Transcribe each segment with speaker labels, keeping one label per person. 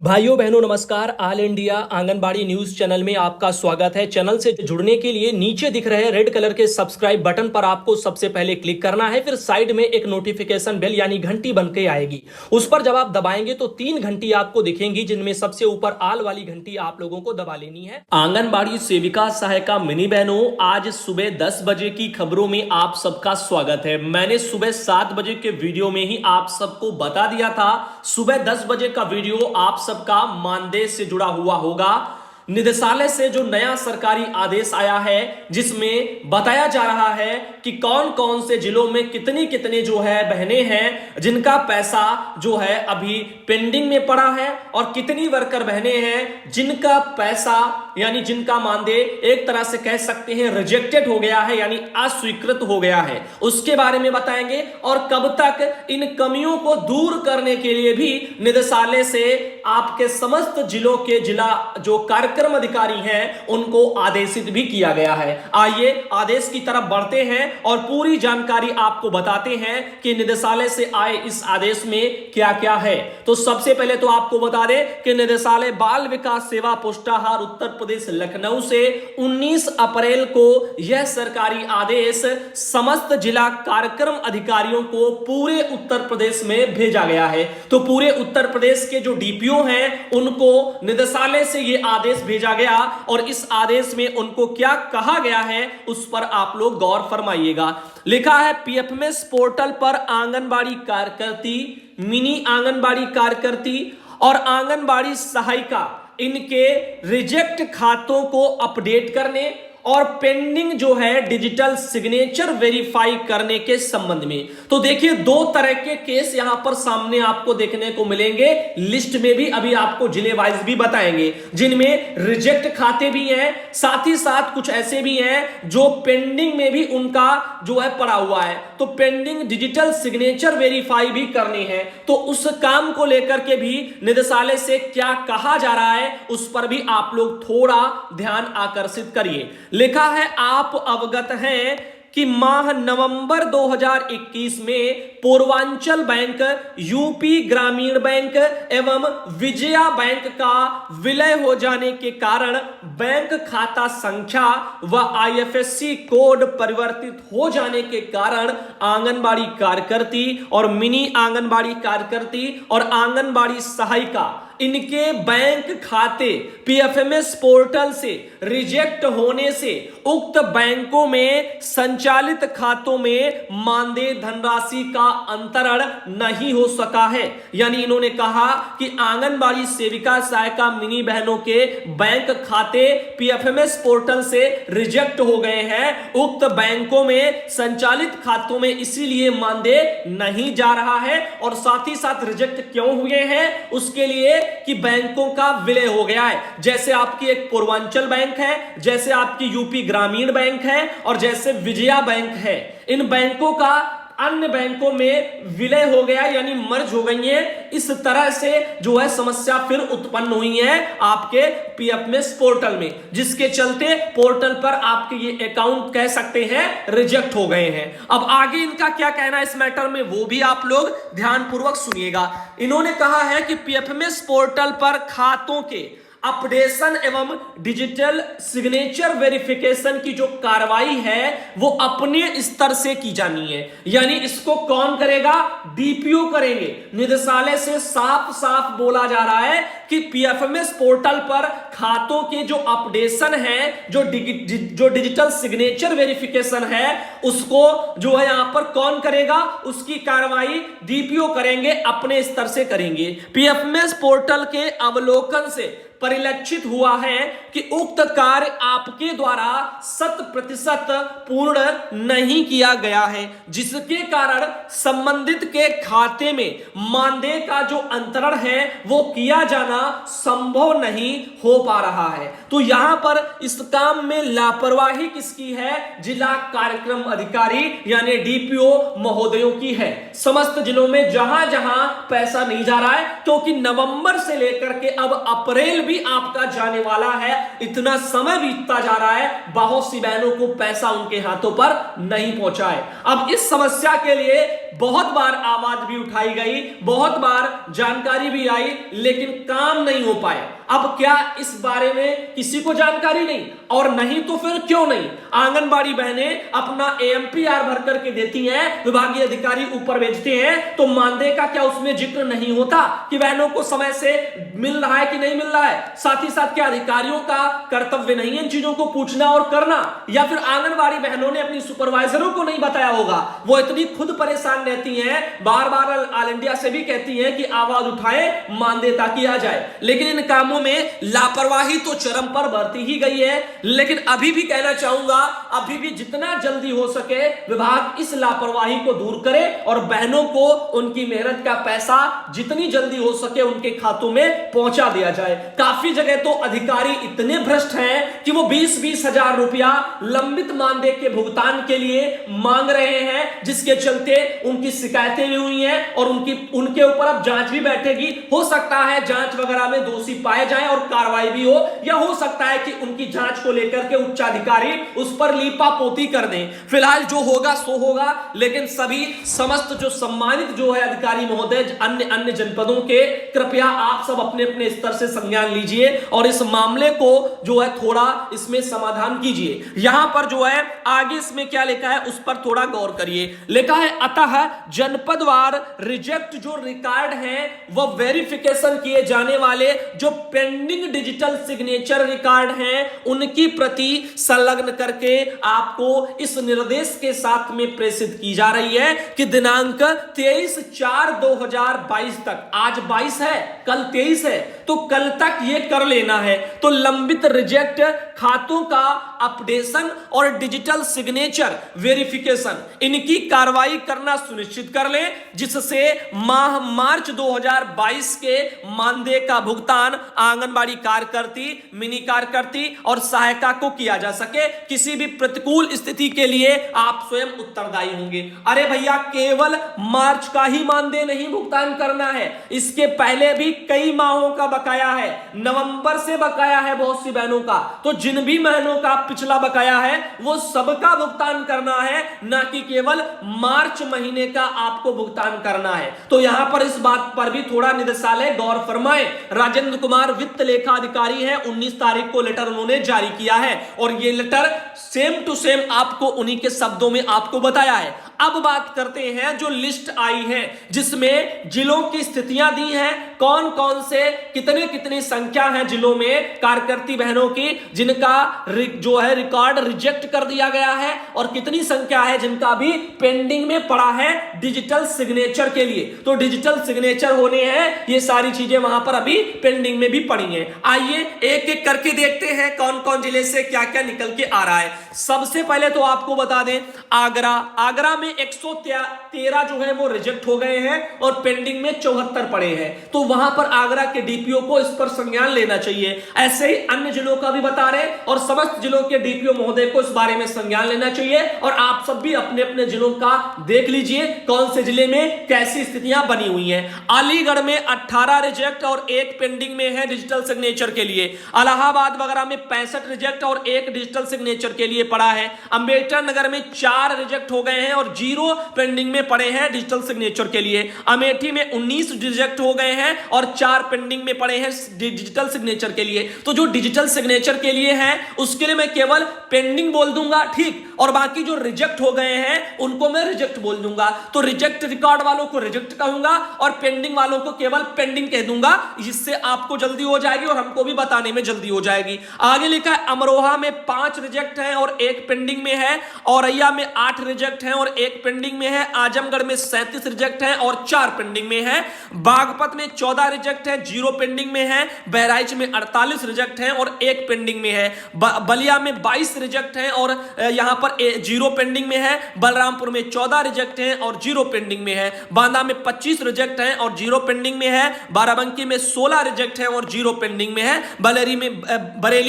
Speaker 1: भाइयों बहनों नमस्कार। All India anganwadi news channel में आपका स्वागत है। चैनल से जुड़ने के लिए नीचे दिख रहे रेड कलर के सब्सक्राइब बटन पर आपको सबसे पहले क्लिक करना है। फिर साइड में एक नोटिफिकेशन बेल यानी घंटी बन के आएगी, उस पर जब आप दबाएंगे तो 3 घंटी आपको दिखेंगी, जिनमें सबसे ऊपर आल वाली घंटी आप लोगों को दबा लेनी है। आंगनबाड़ी सेविका सहायिका मिनी बहनों, आज सुबह 10 बजे की खबरों में आप सबका स्वागत है। मैंने सुबह 7 बजे के वीडियो में ही आप सबको बता दिया था। सुबह 10 बजे का वीडियो आप सबका मानदेय से जुड़ा हुआ होगा। निदेशालय से जो नया सरकारी आदेश आया है, जिसमें बताया जा रहा है कि कौन कौन से जिलों में कितनी कितने जो है बहनें हैं जिनका पैसा जो है अभी पेंडिंग में पड़ा है, और कितनी वर्कर बहनें हैं जिनका पैसा यानी जिनका मानदेय एक तरह से कह सकते हैं रिजेक्टेड हो गया है, यानी अस्वीकृत हो गया है। उसके बारे में बताएंगे और कब तक इन कमियों को दूर करने के लिए भी निदेशालय से आपके समस्त जिलों के जिला जो कार्यक्रम अधिकारी हैं उनको आदेशित भी किया गया है। आइए आदेश की तरफ बढ़ते हैं और पूरी जानकारी आपको बताते हैं कि निदेशालय से आए इस आदेश में क्या क्या है। तो सबसे पहले तो आपको बता दें कि निदेशालय बाल विकास सेवा पोस्टाहार उत्तर प्रदेश लखनऊ से 19 अप्रैल को यह सरकारी आदेश समस्त जिला कार्यक्रम अधिकारियों को पूरे उत्तर प्रदेश में भेजा गया है। तो पूरे उत्तर प्रदेश के जो डीपीओ हैं उनको निदेशालय से यह आदेश भेजा गया, और इस आदेश में उनको क्या कहा गया है उस पर आप लोग गौर फरमाइएगा। लिखा है पीएफएमएस पोर्टल पर आंगनबाड़ी कार्यकर्ती, मिनी आंगनबाड़ी कार्यकर्ती और आंगनबाड़ी सहायिका इनके रिजेक्ट खातों को अपडेट करने और पेंडिंग जो है डिजिटल सिग्नेचर वेरीफाई करने के संबंध में। तो देखिए 2 तरह के केस यहां पर सामने आपको देखने को मिलेंगे। लिस्ट में भी अभी आपको जिले वाइज भी बताएंगे, जिनमें रिजेक्ट खाते भी हैं, साथ ही साथ कुछ ऐसे भी हैं जो पेंडिंग में भी उनका जो है पड़ा हुआ है। तो पेंडिंग डिजिटल सिग्नेचर वेरीफाई भी करनी है। तो उस काम को लेकर के भी निदेशालय से क्या कहा जा रहा है उस पर भी आप लोग थोड़ा ध्यान आकर्षित करिए। लिखा है आप अवगत हैं कि माह नवंबर 2021 में पूर्वांचल बैंक, यूपी ग्रामीण बैंक एवं विजया बैंक का विलय हो जाने के कारण बैंक खाता संख्या व आईएफएससी कोड परिवर्तित हो जाने के कारण आंगनबाड़ी कार्यकर्ती और मिनी आंगनबाड़ी कार्यकर्ती और आंगनबाड़ी सहायिका इनके बैंक खाते पीएफएमएस पोर्टल से रिजेक्ट होने से उक्त बैंकों में संचालित खातों में मानदेय धनराशि का अंतरण नहीं हो सका है। यानी इन्होंने कहा कि आंगनबाड़ी सेविका सहायिका मिनी बहनों के बैंक खाते पीएफएमएस पोर्टल से रिजेक्ट हो गए हैं। उक्त बैंकों में संचालित खातों में इसीलिए मानदेय नहीं जा रहा है, और साथ ही साथ रिजेक्ट क्यों हुए हैं उसके लिए कि बैंकों का विलय हो गया है। जैसे आपकी एक पूर्वांचल बैंक है, जैसे आपकी यूपी ग्रामीण बैंक है और जैसे विजया बैंक है। इन बैंकों का अन्य बैंकों में विलय हो गया, यानी मर्ज हो गई है। इस तरह से जो है समस्या फिर उत्पन्न हुई है आपके पीएफएमएस पोर्टल में, जिसके चलते पोर्टल पर आपके ये अकाउंट कह सकते हैं रिजेक्ट हो गए हैं। अब आगे इनका क्या कहना है इस मैटर में वो भी आप लोग ध्यानपूर्वक सुनिएगा। इन्होंने कहा है कि पीएफएमएस पोर्टल पर खातों के अपडेशन एवं डिजिटल सिग्नेचर वेरिफिकेशन की जो कार्रवाई है वो अपने स्तर से की जानी है। यानी इसको कौन करेगा? डीपीओ करेंगे। निदेशालय से साफ साफ बोला जा रहा है कि पीएफएमएस पोर्टल पर खातों के जो अपडेशन है, जो डिजिटल सिग्नेचर वेरिफिकेशन है, उसको जो है यहां पर कौन करेगा? उसकी कार्रवाई डीपीओ करेंगे, अपने स्तर से करेंगे। पीएफएमएस पोर्टल के अवलोकन से परिलक्षित हुआ है कि उक्त कार्य आपके द्वारा 100% पूर्ण नहीं किया गया है, जिसके कारण संबंधित के खाते में मानदेय का जो अंतरण है वो किया जाना संभव नहीं हो पा रहा है। तो यहां पर इस काम में लापरवाही किसकी है? जिला कार्यक्रम अधिकारी यानी डीपीओ महोदयों की है। समस्त जिलों में जहां जहां पैसा नहीं जा रहा है, क्योंकि नवंबर से लेकर के अब अप्रैल भी आपका जाने वाला है। इतना समय बीतता जा रहा है, बहुत सी बहनों को पैसा उनके हाथों पर नहीं पहुंचा है। अब इस समस्या के लिए बहुत बार आवाज भी उठाई गई, बहुत बार जानकारी भी आई, लेकिन काम नहीं हो पाया। अब क्या इस बारे में किसी को जानकारी नहीं? और नहीं तो फिर क्यों नहीं? आंगनबाड़ी बहनें अपना AMPR भर करके देती हैं, विभागीय अधिकारी ऊपर भेजते हैं, तो मानदेय का क्या उसमें जिक्र नहीं होता कि बहनों को समय से मिल रहा है कि नहीं मिल रहा है? साथ ही साथ क्या अधिकारियों का कर्तव्य नहीं है इन चीजों को पूछना और करना? या फिर आंगनबाड़ी बहनों ने अपनी सुपरवाइजरों को नहीं बताया होगा? वो इतनी खुद परेशान रहती हैं, बार बार ऑल इंडिया से भी कहती हैं कि आवाज उठाएं, मानदेय किया जाए, लेकिन इन कामों में लापरवाही तो चरम पर बढ़ती ही गई है। लेकिन अभी भी कहना चाहूंगा, अभी भी जितना जल्दी हो सके विभाग इस लापरवाही को दूर करे और बहनों को उनकी मेहनत का पैसा जितनी जल्दी हो सके उनके खातों में पहुंचा दिया जाए। काफी जगह तो अधिकारी इतने भ्रष्ट हैं कि वो 20-20 हजार रुपया लंबित मानदेय के भुगतान के लिए मांग रहे हैं, जिसके चलते उनकी शिकायतें भी हुई हैं और उनके ऊपर अब जांच भी बैठेगी। हो सकता है जांच वगैरह में दोषी पाए जाए और कार्रवाई भी हो, या हो सकता है कि उनकी जांच को लेकर के उच्चाधिकारी उस पर लीपापोती कर दें। फिलहाल जो होगा सो होगा, लेकिन सभी समस्त जो सम्मानित जो है अधिकारी महोदय अन्य जनपदों के, कृपया आप सब अपने अपने स्तर से संज्ञान लीजिए और इस मामले को जो है थोड़ा इसमें समाधान कीजिए। यहां पर जो है आगे इसमें क्या लिखा है उस पर थोड़ा गौर करिए। लिखा है अतः जनपदवार रिजेक्ट जो रिकॉर्ड है वह वेरिफिकेशन किए जाने वाले जो पेंडिंग डिजिटल सिग्नेचर रिकॉर्ड हैं उनकी प्रति संलग्न करके आपको इस निर्देश के साथ में प्रेषित की जा रही है कि दिनांक 23/4/2022 तक, आज 22 है कल 23 है, तो कल तक ये कर लेना है। तो लंबित रिजेक्ट खातों का अपडेशन और डिजिटल सिग्नेचर वेरिफिकेशन इनकी कार्रवाई करना सुनिश्चित कर लें, जिससे माह मार्च 2022 के मानदेय का भुगतान आंगनबाड़ी कार्यकर्ती, मिनी कार्यकर्ती और सहायिका को किया जा सके। किसी भी प्रतिकूल स्थिति के लिए आप स्वयं उत्तरदायी होंगे। अरे भैया, केवल मार्च का ही मानदेय नहीं भुगतान करना है, इसके पहले भी कई माहों का बकाया है, नवंबर से बकाया है बहुत सी बहनों का। तो जिन भी महीनों का पिछला बकाया है वो सबका भुगतान करना है, ना कि केवल मार्च महीने का आपको भुगतान करना है। तो यहां पर इस बात पर भी थोड़ा निदेशालय गौर फरमाए। राजेंद्र कुमार वित्त लेखा अधिकारी है, 19 तारीख को लेटर उन्होंने जारी किया है और ये लेटर सेम टू सेम आपको उन्हीं के शब्दों में आपको बताया है। अब बात करते हैं जो लिस्ट आई है जिसमें जिलों की स्थितियां दी हैं, कौन कौन से कितने कितनी संख्या है जिलों में कार्यकर्ती बहनों की जिनका जो है रिकॉर्ड रिजेक्ट कर दिया गया है और कितनी संख्या है जिनका भी पेंडिंग में पड़ा है डिजिटल सिग्नेचर के लिए। तो डिजिटल सिग्नेचर होने हैं, ये सारी चीजें वहां पर अभी पेंडिंग में भी पड़ी हैं। आइए एक एक करके देखते हैं कौन कौन जिले से क्या क्या निकल के आ रहा है। सबसे पहले तो आपको बता दें आगरा में 113 जो है वो रिजेक्ट हो गए हैं और पेंडिंग में 74 पड़े हैं। तो वहां पर आगरा के डीपीओ को इस पर संज्ञान लेना चाहिए। ऐसे ही अन्य जिलों का भी बता रहे और समस्त जिलों के डीपीओ महोदय को इस बारे में संज्ञान लेना चाहिए और आप सब भी अपने अपने जिलों का देख लीजिए कौन से जिले में कैसी स्थितियां बनी हुई हैं। अलीगढ़ में 18 रिजेक्ट और 1 पेंडिंग में है डिजिटल सिग्नेचर के लिए। इलाहाबाद वगैरह में 65 रिजेक्ट और 1 डिजिटल सिग्नेचर के लिए पड़ा है। अंबेडकर नगर में 4 रिजेक्ट हो गए हैं और 0 पेंडिंग में पड़े हैं डिजिटल सिग्नेचर के लिए। अमेठी में 19 रिजेक्ट हो गए हैं और 4 पेंडिंग में पड़े हैं डिजिटल सिग्नेचर के लिए। तो जो डिजिटल सिग्नेचर के लिए है उसके लिए मैं केवल पेंडिंग बोल दूंगा, ठीक, और बाकी जो रिजेक्ट हो गए हैं उनको मैं रिजेक्ट बोल दूंगा। तो रिजेक्ट रिकॉर्ड वालों को रिजेक्ट कहूंगा और पेंडिंग वालों को केवल पेंडिंग कह दूंगा, जिससे आपको जल्दी हो जाएगी और हमको भी बताने में जल्दी हो जाएगी। आगे लिखा है अमरोहा में 5 रिजेक्ट हैं और 1 पेंडिंग में है। औरैया में 8 रिजेक्ट हैं और 1 पेंडिंग में है। आजमगढ़ में 37 रिजेक्ट हैं और 4 पेंडिंग में है। बागपत में 14 रिजेक्ट है, 0 पेंडिंग में है। बहराइच में 48 रिजेक्ट हैं और 1 पेंडिंग में है। बलिया में 22 रिजेक्ट हैं और यहां पर 0 पेंडिंग में है। बलरामपुर में 14 रिजेक्ट हैं और 0 पेंडिंग में है। बांदा में 25 रिजेक्ट हैं और 0 पेंडिंग में है। बाराबंकी में 16 रिजेक्ट हैं और 0 पेंडिंग में है। बरेली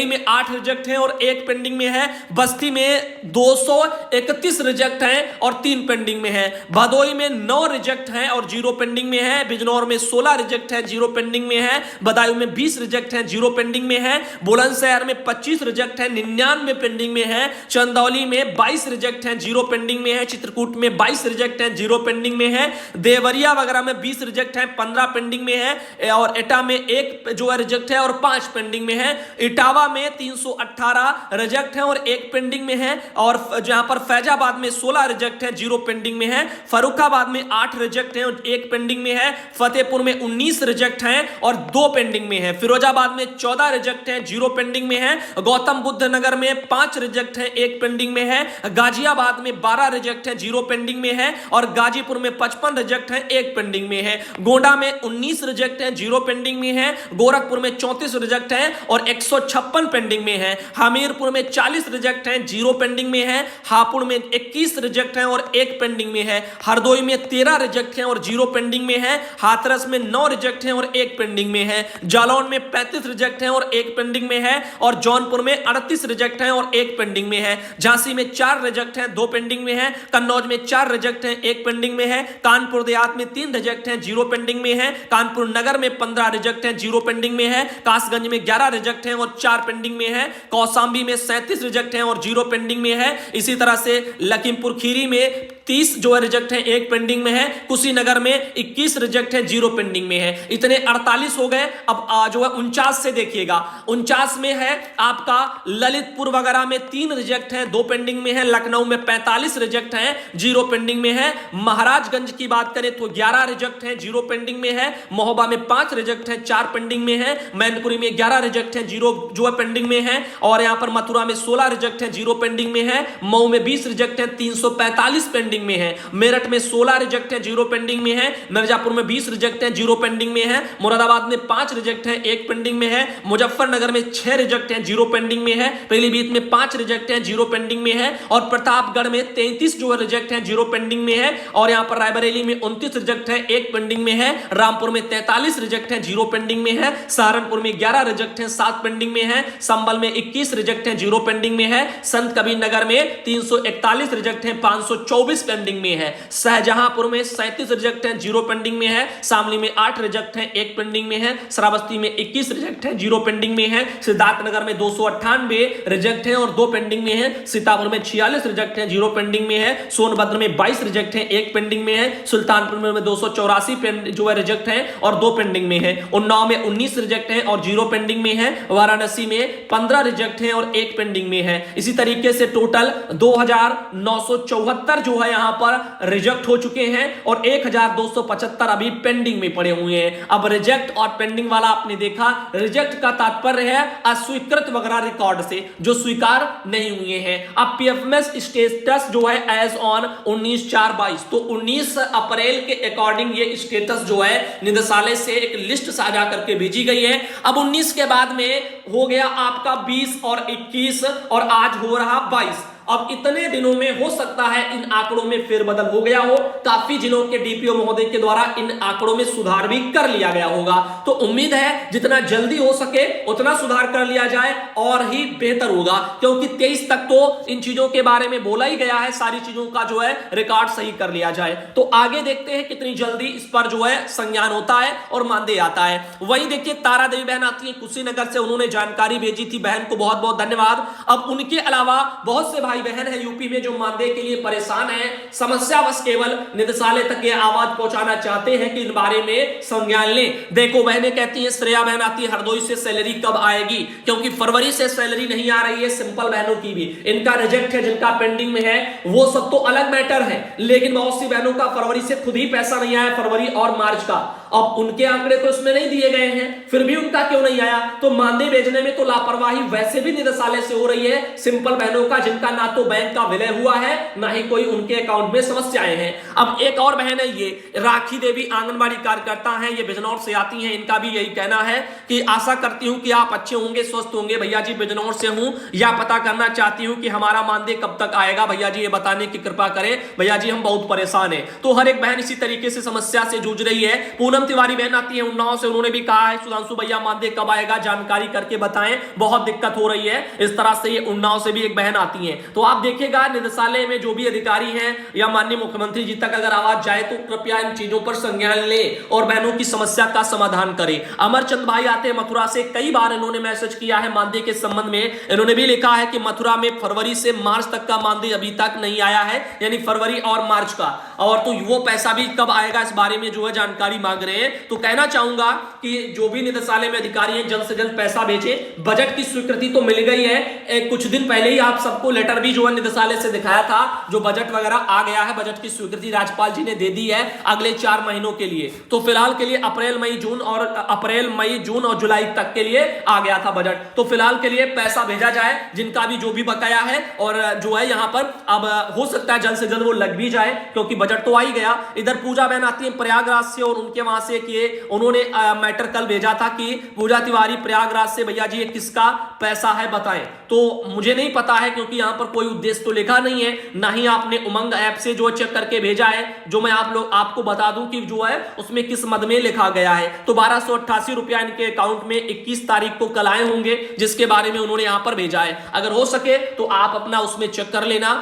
Speaker 1: में 8 रिजेक्ट हैं और 1 पेंडिंग में है। बस्ती में 231 रिजेक्ट हैं और
Speaker 2: 3 पेंडिंग में है। भदोई में 9 रिजेक्ट हैं और 0 पेंडिंग में है। बिजनौर में 16 रिजेक्ट है, 0 पेंडिंग में है। बदायूं में 20 रिजेक्ट है, 0 पेंडिंग में है। बुलंदशहर में 25 रिजेक्ट है, 99 पेंडिंग में है। चंदौली में 22 रिजेक्ट है, 0 पेंडिंग में है। चित्रकूट में 22 रिजेक्ट है, 0 पेंडिंग में है। देवरिया वगैरह में 20 रिजेक्ट है, 15 पेंडिंग में है। और एटा में 1 जो है रिजेक्ट है और 5 पेंडिंग में है। इटावा में 318 रिजेक्ट है और 1 पेंडिंग में है। और जहां पर फैजाबाद में 16 रिजेक्ट है, 0 पेंडिंग में है। फर्रुखाबाद में 8 रिजेक्ट है और 1 पेंडिंग में है। फतेहपुर में 19 रिजेक्ट है और 2 पेंडिंग में है। फिरोजाबाद में 14 रिजेक्ट है, 0 पेंडिंग में है। गौतम बुद्ध नगर में 5 रिजेक्ट है, 1 पेंडिंग में है। गाजियाबाद में 12 रिजेक्ट है, 0 पेंडिंग में है। और गाजीपुर में 55 रिजेक्ट है, 1 पेंडिंग में है। गोंडा में 19 रिजेक्ट है, 0 पेंडिंग में है। गोरखपुर में 34 रिजेक्ट है और 156 पेंडिंग में है। हमीरपुर में 40 रिजेक्ट है, 0 पेंडिंग में है। हापुड़ में 21 रिजेक्ट है और 1 पेंडिंग में है। हरदोई में 13 रिजेक्ट है और 0 पेंडिंग में है। हाथरस में 9 रिजेक्ट है और 1 पेंडिंग में है। जालौन में 35 रिजेक्ट है और 1 पेंडिंग में है। और जौनपुर में 38 रिजेक्ट है और 1 पेंडिंग में है। झांसी में 4 रिजेक्ट है, 2 पेंडिंग में है। कन्नौज में 4 रिजेक्ट है, 1 पेंडिंग में है। कानपुर देहात में 3 रिजेक्ट है, 0 पेंडिंग में है। कानपुर नगर में 15 रिजेक्ट है, 0 पेंडिंग में है। कासगंज में 11 रिजेक्ट है और 4 पेंडिंग में है। कौशांबी में 37 रिजेक्ट है और 0 पेंडिंग में है। इसी तरह से लखीमपुर खीरी में 30 जो है रिजेक्ट है, 1 पेंडिंग में है। कुशीनगर में 21 रिजेक्ट है, 0 पेंडिंग में है। इतने 48 हो गए। अब जो है 49 से देखिएगा। 49 में है आपका ललितपुर वगैरह में 3 रिजेक्ट है, 2 पेंडिंग में है। लखनऊ में 45 रिजेक्ट है, 0 पेंडिंग में है। महाराजगंज की बात करें तो 11 रिजेक्ट है, 0 पेंडिंग में है। महोबा में 5 रिजेक्ट है, 4 पेंडिंग में है। मैनपुरी में 11 रिजेक्ट है, 0 जो है पेंडिंग में है। और यहां पर मथुरा में 16 रिजेक्ट है, 0 पेंडिंग में है। मऊ में 20 रिजेक्ट है, 345 पेंडिंग में है। मेरठ में 16 रिजेक्ट है, 0 पेंडिंग में है। मिर्जापुर में 20 रिजेक्ट है, 0 पेंडिंग में है। मुरादाबाद में 5 रिजेक्ट है, 1 पेंडिंग में है। मुजफ्फरनगर में 6 रिजेक्ट है, 0 पेंडिंग में है। पीलीभीत में 5 रिजेक्ट है, 0 पेंडिंग में है। और प्रतापगढ़ में 33 जो है रिजेक्ट है, 0 पेंडिंग में है। और यहां पर रायबरेली में 29 रिजेक्ट है, 1 पेंडिंग में है। रामपुर में 43 रिजेक्ट है, 0 पेंडिंग में है। सहारनपुर में 11 रिजेक्ट है, 7 पेंडिंग में है। संभल में 21 रिजेक्ट है, 0 पेंडिंग में है। संत कबीर नगर में 341 रिजेक्ट है, 524 पेंडिंग में है। शाहजहांपुर में 37 रिजेक्ट है, 0 पेंडिंग में है। शामली में 8 रिजेक्ट है, 1 पेंडिंग में है। श्रावस्ती में 21 रिजेक्ट है, 0 पेंडिंग में है। सिद्धार्थनगर में 298 रिजेक्ट है और 2 पेंडिंग में है। सीतापुर में 46 रिजेक्ट है, 0 पेंडिंग में है। सोनभद्र में 22 रिजेक्ट है, 1 पेंडिंग में है। सुल्तानपुर में 284 जो है रिजेक्ट है और 2 पेंडिंग में है। उन्नाव में 19 रिजेक्ट है और 0 पेंडिंग में है। वाराणसी में 15 रिजेक्ट है और 1 पेंडिंग में है। इसी तरीके से टोटल 2974 जो है यहां पर रिजेक्ट हो चुके हैं और 1275 अभी पेंडिंग में पड़े हुए हैं। अब रिजेक्ट और पेंडिंग वाला आपने देखा। रिजेक्ट का तात्पर्य है अस्वीकृत वगैरह रिकॉर्ड से जो स्वीकार नहीं हुए हैं। अब पीएफएमएस स्टेटस जो है एज ऑन 19/4/22 तो 19 अप्रैल के अकॉर्डिंग ये स्टेटस जो है निदेशालय से एक लिस्ट साझा करके भेजी गई है। अब 19 के बाद में हो गया आपका 20 और 21 और आज हो रहा 22। अब इतने दिनों में हो सकता है इन आंकड़ों में फेरबदल हो गया हो। काफी जिलों के डीपीओ महोदय के द्वारा इन आंकड़ों में सुधार भी कर लिया गया होगा। तो उम्मीद है जितना जल्दी हो सके उतना सुधार कर लिया जाए और ही बेहतर होगा, क्योंकि 23 तक तो इन चीजों के बारे में बोला ही गया है। सारी चीजों का जो है रिकॉर्ड सही कर लिया जाए। तो आगे देखते हैं कितनी जल्दी इस पर जो है संज्ञान होता है और मानदेय आता है। वही देखिए तारा देवी बहन आती है कुशीनगर से, उन्होंने जानकारी भेजी थी। बहन को बहुत बहुत धन्यवाद। अब उनके अलावा बहुत से भाई बहन है यूपी में जो मानदेय के लिए परेशान है, समस्या बस केवल निदेशालय तक ये आवाज पहुंचाना चाहते हैं कि इन बारे में संज्ञान लें। देखो बहनें कहती हैं, श्रेया बहन आती है हरदोई से, सैलरी कब आएगी, क्योंकि फरवरी से सैलरी नहीं आ रही है। सिंपल बहनों की भी इनका रिजेक्ट है, जिनका पेंडिंग में है वो सब तो अलग मैटर है, लेकिन बहुत सी बहनों का फरवरी से खुद ही पैसा नहीं आया, फरवरी और मार्च का। अब उनके आंकड़े तो इसमें नहीं दिए गए हैं, फिर भी उनका क्यों नहीं आया? तो मानदेय भेजने में तो लापरवाही वैसे भी निदेशालय से हो रही है सिंपल बहनों का, जिनका ना तो बैंक का विलय हुआ है ना ही कोई उनके अकाउंट में समस्याएं हैं। अब एक और बहन है, ये राखी देवी आंगनबाड़ी कार्यकर्ता हैं, ये बिजनौर से आती हैं। इनका भी यही कहना है कि आशा करती हूं कि आप अच्छे होंगे, स्वस्थ होंगे। भैया जी बिजनौर से हूं, या पता करना चाहती हूं कि हमारा मानदेय कब तक आएगा। भैया जी ये बताने की कृपा करें, भैया जी हम बहुत परेशान हैं। तो हर एक बहन इसी तरीके से समस्या से जूझ रही है। पूनम पूनम तिवारी बहन आती है उन्नाव से, उन्होंने भी कहा है सुधांशु भैया मानदेय कब आएगा, जानकारी करके बताएं, बहुत दिक्कत हो रही है। इस तरह से ये उन्नाव से भी एक बहन आती है। तो आप देखिएगा निदेशालय में जो भी अधिकारी हैं या माननीय मुख्यमंत्री जी तक अगर आवाज जाए तो कृपया इन चीजों पर संज्ञान लें और बहनों की समस्या का समाधान करें। अमरचंद भाई आते हैं मथुरा से, कई बार इन्होंने मैसेज किया है मानदेय के संबंध में। इन्होंने भी लिखा है कि मथुरा में फरवरी से मार्च तक का मानदेय अभी तक नहीं आया है, यानी फरवरी और मार्च का, और तो वो पैसा भी कब आएगा इस बारे में जो है जानकारी मांग रहे हैं। तो कहना चाहूंगा कि जो भी निदेशालय में अधिकारी हैं जल्द से जल्द पैसा भेजें। बजट की स्वीकृति तो मिल गई है, कुछ दिन पहले ही आप सबको लेटर भी जो है निदेशालय से दिखाया था, जो बजट वगैरह आ गया है, बजट की स्वीकृति राज्यपाल जी ने दे दी है अगले 4 महीनों के लिए। तो फिलहाल के लिए अप्रैल मई जून और जुलाई तक के लिए आ गया था बजट। तो फिलहाल के लिए पैसा भेजा जाए जिनका भी जो भी बकाया है, और जो है यहां पर अब हो सकता है जल्द से जल्द वो लग भी जाए क्योंकि बजट तो आ ही गया। इधर पूजा बहन आती है प्रयागराज से और उनके वहां से कि उन्होंने मैटर कल भेजा था कि पूजा तिवारी प्रयागराज से, भैया जी ये किसका पैसा है बताएं। तो मुझे नहीं पता है क्योंकि यहां पर कोई उद्देश्य तो लिखा नहीं है, ना ही आपने उमंग ऐप से जो चेक करके भेजा है, जो मैं आपको बता दूं कि जो है उसमें किस मद में लिखा गया है। तो 1288 रुपया इनके अकाउंट में 21 तारीख को कल आए होंगे, जिसके बारे में उन्होंने यहां पर भेजा है। अगर हो सके तो आप अपना उसमें चेक कर लेना,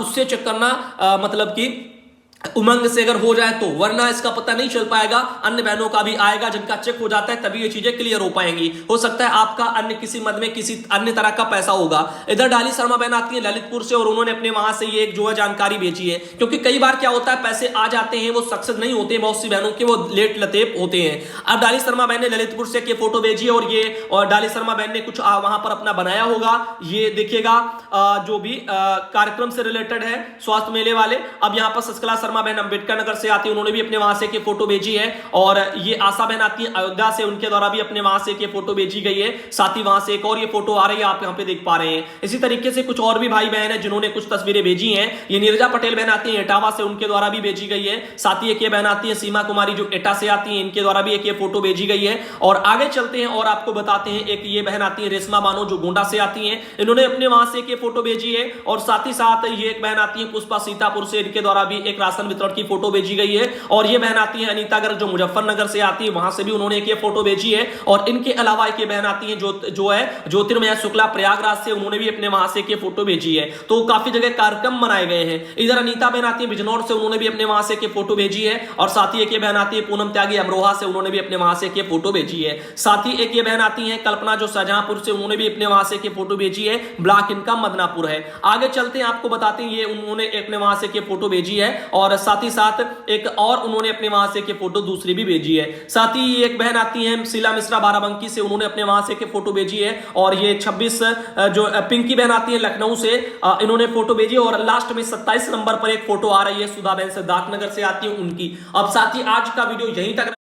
Speaker 2: उससे चेक करना, मतलब कि उमंग से अगर हो जाए तो, वरना इसका पता नहीं चल पाएगा। अन्य बहनों का भी आएगा जिनका चेक हो जाता है, तभी ये चीजें क्लियर हो पाएंगी। हो सकता है आपका अन्य किसी मद में किसी अन्य तरह का पैसा होगा। इधर डाली शर्मा बहन आती है ललितपुर से और उन्होंने अपने वहां से ये एक जो है जानकारी भेजी है, क्योंकि कई बार क्या होता है पैसे आ जाते हैं वो सक्सेस नहीं होते, बहुत सी बहनों के वो लेट लतेप होते हैं। अब डाली शर्मा बहन ने ललितपुर से फोटो भेजी है और डाली शर्मा बहन ने कुछ वहां पर अपना बनाया होगा, ये देखिएगा जो भी कार्यक्रम से रिलेटेड है स्वास्थ्य मेले वाले। अब यहाँ पर शशिकला शर्मा बहन अंबेडकर नगर से आती है, उन्होंने भी अपने वहां से फोटो भेजी है। और ये आशा बहन आती है अयोध्या से, उनके द्वारा भी अपने वहां से फोटो भेजी गई है। साथ ही वहां से एक और ये फोटो आ रही है, आप यहाँ पे देख पा रहे हैं। इसी तरीके से कुछ और भी भाई बहन है जिन्होंने कुछ तस्वीरें भेजी हैं। ये नीरजा पटेल बहन आती है इटावा से, उनके द्वारा भी भेजी गई है। साथ ही एक ये बहन आती है सीमा कुमारी जो एटा से आती है, इनके द्वारा भी एक ये फोटो भेजी गई है। और आगे चलते हैं और आपको बताते हैं, एक ये बहन आती है रेशमा बानो जो गोंडा से आती है, इन्होंने अपने वहां से फोटो भेजी है। और साथ ही साथ ये एक बहन आती है पुष्पा सीतापुर से, इनके द्वारा भी एक राशन वितरण की फोटो भेजी गई है। और ये बहन आती है अनीता गर्ग जो मुजफ्फरनगर से आती है, वहां से भी उन्होंने एक फोटो भेजी है। और इनके अलावा एक बहन आती है जो है ज्योतिर्मय शुक्ला प्रयागराज से, उन्होंने भी अपने वहां से फोटो भेजी है। तो काफी जगह कार्यक्रम मनाए गए हैं। इधर अनीता बहन आती है बिजनौर से, उन्होंने भी अपने वहां से फोटो भेजी है। और साथ ही एक ये बहन आती है पूनम त्यागी अमरोहा से, उन्होंने भी अपने वहां से फोटो भेजी है। साथ ही एक ये बहन आती है कल्पना जो शाहजहांपुर से, उन्होंने भी अपने वहां से फोटो भेजी है। ब्लॉक इनका मदनापुर है। आगे चलते हैं आपको बताते हैं, ये उन्होंने अपने वहां से फोटो भेजी है। और साथ ही साथ एक और उन्होंने अपने वहां से फोटो दूसरी भी भेजी है। साथ ही एक बहन आती है शीला मिश्रा बाराबंकी से, उन्होंने अपने वहां से फोटो भेजी है। और ये 26 जो पिंकी बहन आती है लखनऊ से, इन्होंने फोटो भेजी। और लास्ट में 27 नंबर पर एक फोटो आ रही है सुधा बहन सिद्धार्थनगर से आती है उनकी। अब साथ ही आज का वीडियो यहीं तक।